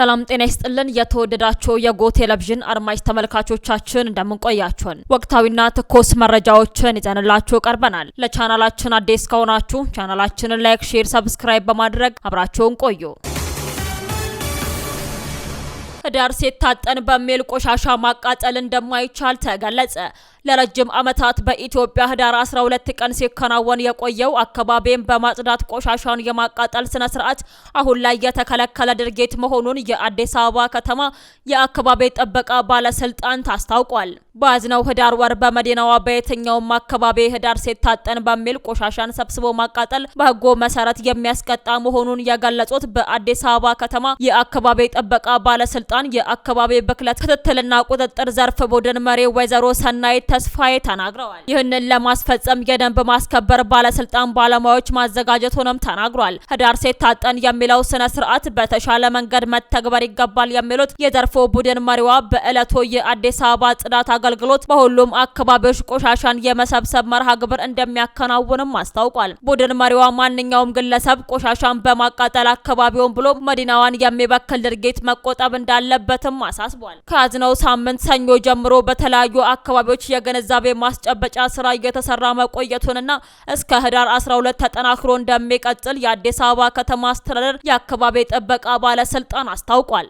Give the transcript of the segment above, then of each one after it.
ሰላም ጤና ይስጥልን የተወደዳችሁ የጎ ቴሌቪዥን አድማጭ ተመልካቾቻችን እንደምን ቆያችሁን? ወቅታዊና ትኩስ መረጃዎችን ይዘንላችሁ ቀርበናል። ለቻናላችን አዲስ ከሆናችሁ ቻናላችንን ላይክ፣ ሼር፣ ሰብስክራይብ በማድረግ አብራችሁን ቆዩ። ህዳር ሲታጠን በሚል ቆሻሻ ማቃጠል እንደማይቻል ተገለጸ። ለረጅም ዓመታት በኢትዮጵያ ህዳር 12 ቀን ሲከናወን የቆየው አካባቢን በማጽዳት ቆሻሻን የማቃጠል ስነ ስርዓት አሁን ላይ የተከለከለ ድርጊት መሆኑን የአዲስ አበባ ከተማ የአካባቢ ጥበቃ ባለስልጣን ታስታውቋል። በያዝነው ህዳር ወር በመዲናዋ በየትኛውም አካባቢ ህዳር ሲታጠን በሚል ቆሻሻን ሰብስቦ ማቃጠል በህጉ መሰረት የሚያስቀጣ መሆኑን የገለጹት በአዲስ አበባ ከተማ የአካባቢ ጥበቃ ባለስልጣን የአካባቢ ብክለት ክትትልና ቁጥጥር ዘርፍ ቡድን መሪ ወይዘሮ ሰናይት ተስፋዬ ተናግረዋል። ይህንን ለማስፈጸም የደንብ ማስከበር ባለስልጣን ባለሙያዎች ማዘጋጀቱንም ተናግሯል። ህዳር ሲታጠን የሚለው ስነ ስርዓት በተሻለ መንገድ መተግበር ይገባል የሚሉት የዘርፉ ቡድን መሪዋ በዕለቱ የአዲስ አበባ ጽዳት አገልግሎት በሁሉም አካባቢዎች ቆሻሻን የመሰብሰብ መርሃ ግብር እንደሚያከናውንም አስታውቋል። ቡድን መሪዋ ማንኛውም ግለሰብ ቆሻሻን በማቃጠል አካባቢውን ብሎ መዲናዋን የሚበክል ድርጊት መቆጠብ እንዳለበትም አሳስቧል። ከያዝነው ሳምንት ሰኞ ጀምሮ በተለያዩ አካባቢዎች የግንዛቤ ማስጨበጫ ስራ እየተሰራ መቆየቱንና እስከ ህዳር 12 ተጠናክሮ እንደሚቀጥል የአዲስ አበባ ከተማ አስተዳደር የአካባቢ ጥበቃ ባለስልጣን አስታውቋል።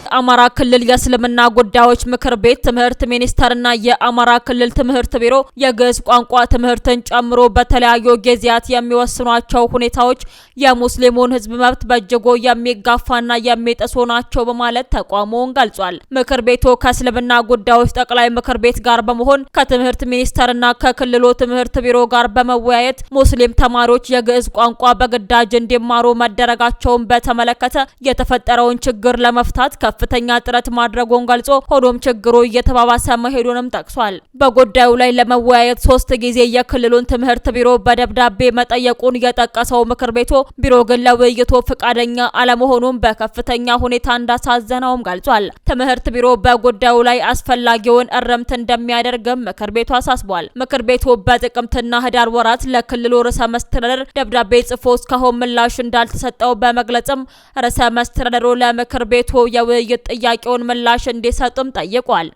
የአማራ ክልል የእስልምና ጉዳዮች ምክር ቤት ትምህርት ሚኒስቴርና የአማራ ክልል ትምህርት ቢሮ የግዕዝ ቋንቋ ትምህርትን ጨምሮ በተለያዩ ጊዜያት የሚወስኗቸው ሁኔታዎች የሙስሊሙን ህዝብ መብት በእጅጉ የሚጋፋና የሚጥሱ ናቸው በማለት ተቋሙን ገልጿል። ምክር ቤቱ ከእስልምና ጉዳዮች ጠቅላይ ምክር ቤት ጋር በመሆን ከትምህርት ሚኒስቴርና ከክልሉ ትምህርት ቢሮ ጋር በመወያየት ሙስሊም ተማሪዎች የግዕዝ ቋንቋ በግዳጅ እንዲማሩ መደረጋቸውን በተመለከተ የተፈጠረውን ችግር ለመፍታት ከፍተኛ ጥረት ማድረጉን ገልጾ ሆኖም ችግሩ እየተባባሰ መሄዱንም ጠቅሷል። በጉዳዩ ላይ ለመወያየት 3 ጊዜ የክልሉን ትምህርት ቢሮ በደብዳቤ መጠየቁን የጠቀሰው ምክር ቤቱ ቢሮ ግን ለውይይቱ ፈቃደኛ አለመሆኑን በከፍተኛ ሁኔታ እንዳሳዘነውም ገልጿል። ትምህርት ቢሮ በጉዳዩ ላይ አስፈላጊውን እርምት እንደሚያደርግም ምክር ቤቱ አሳስቧል። ምክር ቤቱ በጥቅምትና ህዳር ወራት ለክልሉ ርዕሰ መስተዳድር ደብዳቤ ጽፎ እስካሁን ምላሽ እንዳልተሰጠው በመግለጽም ርዕሰ መስተዳድሩ ለምክር ቤቱ የውይይት ጥያቄውን ምላሽ እንዲሰጡም ጠይቋል።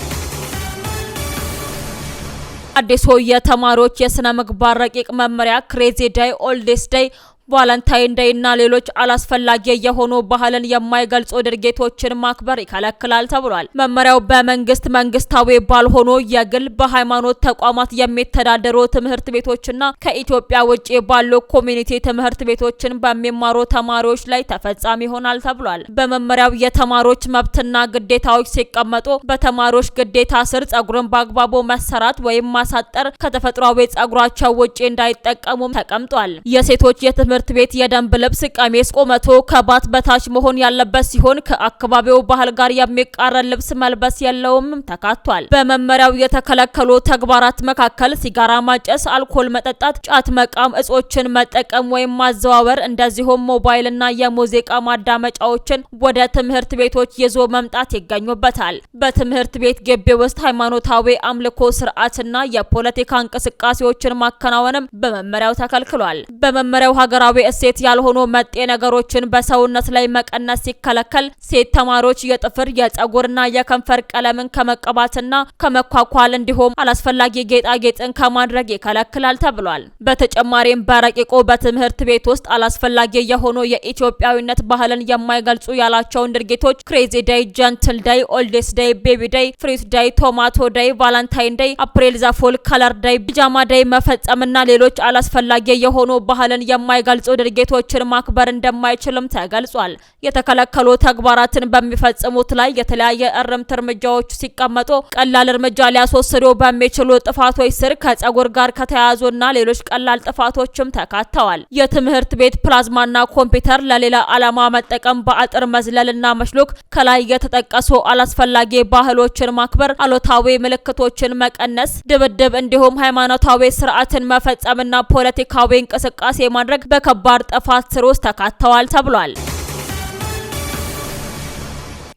አዲሱ የተማሪዎች የስነ ምግባር ረቂቅ መመሪያ ክሬዚ ዴይ፣ ኦልዲስ ዴይ፣ ቫለንታይን ዴይ እና ሌሎች አላስፈላጊ የሆኑ ባህልን የማይገልጹ ድርጊቶችን ማክበር ይከለክላል ተብሏል። መመሪያው በመንግስት መንግስታዊ ባልሆኑ የግል በሃይማኖት ተቋማት የሚተዳደሩ ትምህርት ቤቶችና ከኢትዮጵያ ውጪ ባሉ ኮሚኒቲ ትምህርት ቤቶችን በሚማሩ ተማሪዎች ላይ ተፈጻሚ ይሆናል ተብሏል። በመመሪያው የተማሪዎች መብትና ግዴታዎች ሲቀመጡ በተማሪዎች ግዴታ ስር ጸጉርን በአግባቡ መሰራት ወይም ማሳጠር፣ ከተፈጥሯዊ ጸጉራቸው ውጪ እንዳይጠቀሙ ተቀምጧል። የሴቶች ትምህርት ቤት የደንብ ልብስ ቀሚስ ቁመቱ ከባት በታች መሆን ያለበት ሲሆን ከአካባቢው ባህል ጋር የሚቃረን ልብስ መልበስ የለውም ተካቷል። በመመሪያው የተከለከሉ ተግባራት መካከል ሲጋራ ማጨስ፣ አልኮል መጠጣት፣ ጫት መቃም፣ እጾችን መጠቀም ወይም ማዘዋወር እንደዚሁም ሞባይልና የሙዚቃ ማዳመጫዎችን ወደ ትምህርት ቤቶች ይዞ መምጣት ይገኙበታል። በትምህርት ቤት ግቢ ውስጥ ሃይማኖታዊ አምልኮ ስርዓትና የፖለቲካ እንቅስቃሴዎችን ማከናወንም በመመሪያው ተከልክሏል። በመመሪያው ሀገራዊ እሴት ያልሆኑ መጤ ነገሮችን በሰውነት ላይ መቀነስ ሲከለከል፣ ሴት ተማሪዎች የጥፍር የጸጉርና የከንፈር ቀለምን ከመቀባትና ከመኳኳል እንዲሁም አላስፈላጊ ጌጣጌጥን ከማድረግ ይከለክላል ተብሏል። በተጨማሪም በረቂቁ በትምህርት ቤት ውስጥ አላስፈላጊ የሆኑ የኢትዮጵያዊነት ባህልን የማይገልጹ ያላቸውን ድርጊቶች ክሬዚ ዴይ፣ ጀንትል ዴይ፣ ኦልዲስ ዴይ፣ ቤቢ ዴይ፣ ፍሪት ዴይ፣ ቶማቶ ዴይ፣ ቫለንታይን ዴይ፣ አፕሪል ዘፉል፣ ከለር ዴይ፣ ፒጃማ ዴይ መፈጸምና ሌሎች አላስፈላጊ የሆኑ ባህልን የማይገልጹ ድርጊቶችን ማክበር እንደማይችልም ተገልጿል። የተከለከሉ ተግባራትን በሚፈጽሙት ላይ የተለያየ እርምት እርምጃዎች ሲቀመጡ ቀላል እርምጃ ሊያስወስዱ በሚችሉ ጥፋቶች ስር ከጸጉር ጋር ከተያያዙና ሌሎች ቀላል ጥፋቶችም ተካተዋል። የትምህርት ቤት ፕላዝማና ኮምፒውተር ለሌላ ዓላማ መጠቀም፣ በአጥር መዝለልና መሽሎክ፣ ከላይ የተጠቀሱ አላስፈላጊ ባህሎችን ማክበር፣ አሉታዊ ምልክቶችን መቀነስ፣ ድብድብ እንዲሁም ሃይማኖታዊ ስርዓትን መፈጸምና ፖለቲካዊ እንቅስቃሴ ማድረግ በከባድ ጥፋት ስር ውስጥ ተካተዋል ተብሏል።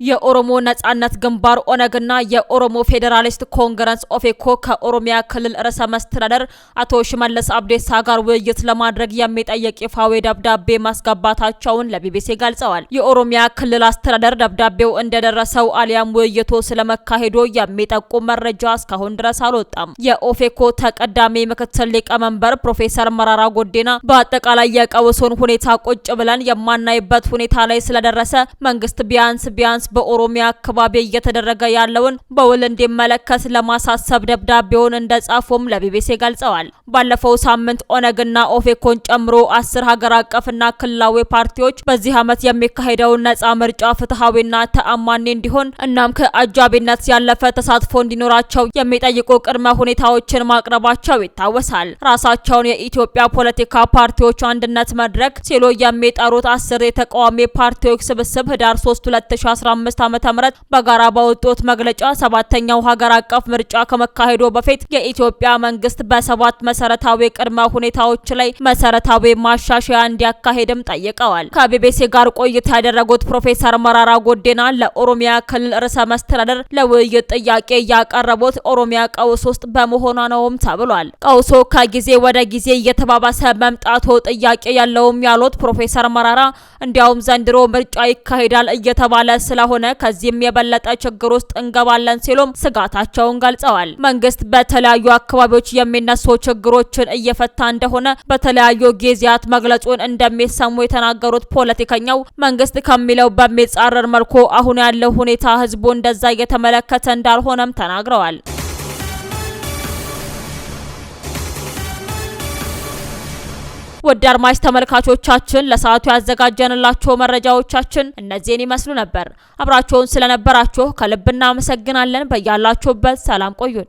የኦሮሞ ነጻነት ግንባር ኦነግና የኦሮሞ ፌዴራሊስት ኮንግረስ ኦፌኮ ከኦሮሚያ ክልል ርዕሰ መስተዳድር አቶ ሽመልስ አብዲሳ ጋር ውይይት ለማድረግ የሚጠይቅ ይፋዊ ደብዳቤ ማስገባታቸውን ለቢቢሲ ገልጸዋል። የኦሮሚያ ክልል አስተዳደር ደብዳቤው እንደደረሰው አሊያም ውይይቱ ስለመካሄዱ የሚጠቁም መረጃ እስካሁን ድረስ አልወጣም። የኦፌኮ ተቀዳሚ ምክትል ሊቀመንበር ፕሮፌሰር መራራ ጉዲና በአጠቃላይ የቀውሱን ሁኔታ ቁጭ ብለን የማናይበት ሁኔታ ላይ ስለደረሰ መንግስት ቢያንስ በኦሮሚያ አካባቢ እየተደረገ ያለውን በውል እንዲመለከት ለማሳሰብ ደብዳቤውን እንደጻፉም ለቢቢሲ ገልጸዋል። ባለፈው ሳምንት ኦነግና ኦፌኮን ጨምሮ 10 ሀገር አቀፍና ክልላዊ ፓርቲዎች በዚህ ዓመት የሚካሄደውን ነጻ ምርጫ ፍትሃዊና ተአማኒ እንዲሆን እናም ከአጃቢነት ያለፈ ተሳትፎ እንዲኖራቸው የሚጠይቁ ቅድመ ሁኔታዎችን ማቅረባቸው ይታወሳል። ራሳቸውን የኢትዮጵያ ፖለቲካ ፓርቲዎች አንድነት መድረክ ሲሉ የሚጠሩት 10 የተቃዋሚ ፓርቲዎች ስብስብ ህዳር 3 2015 ዓ.ም በጋራ ባወጡት መግለጫ 7ኛው ሀገር አቀፍ ምርጫ ከመካሄዱ በፊት የኢትዮጵያ መንግስት በ7 መሰረታዊ ቅድመ ሁኔታዎች ላይ መሰረታዊ ማሻሻያ እንዲያካሄድም ጠይቀዋል። ከቢቢሲ ጋር ቆይታ ያደረጉት ፕሮፌሰር መራራ ጉዲና ለኦሮሚያ ክልል ርዕሰ መስተዳድር ለውይይት ጥያቄ ያቀረቡት ኦሮሚያ ቀውስ ውስጥ በመሆኗ ነውም ተብሏል። ቀውሱ ከጊዜ ወደ ጊዜ እየተባባሰ መምጣቱ ጥያቄ ያለውም ያሉት ፕሮፌሰር መራራ እንዲያውም ዘንድሮ ምርጫ ይካሄዳል እየተባለ ስለሆነ ከዚህም የበለጠ ችግር ውስጥ እንገባለን ሲሉም ስጋታቸውን ገልጸዋል። መንግስት በተለያዩ አካባቢዎች የሚነሱ ችግሮችን እየፈታ እንደሆነ በተለያዩ ጊዜያት መግለጹን እንደሚሰሙ የተናገሩት ፖለቲከኛው መንግስት ከሚለው በሚጻረር መልኩ አሁን ያለው ሁኔታ ህዝቡ እንደዛ እየተመለከተ እንዳልሆነም ተናግረዋል። ውድ አድማጭ ተመልካቾቻችን ለሰዓቱ ያዘጋጀንላችሁ መረጃዎቻችን እነዚህን ይመስሉ ነበር። አብራችሁን ስለነበራችሁ ከልብ እናመሰግናለን። በያላችሁበት ሰላም ቆዩን።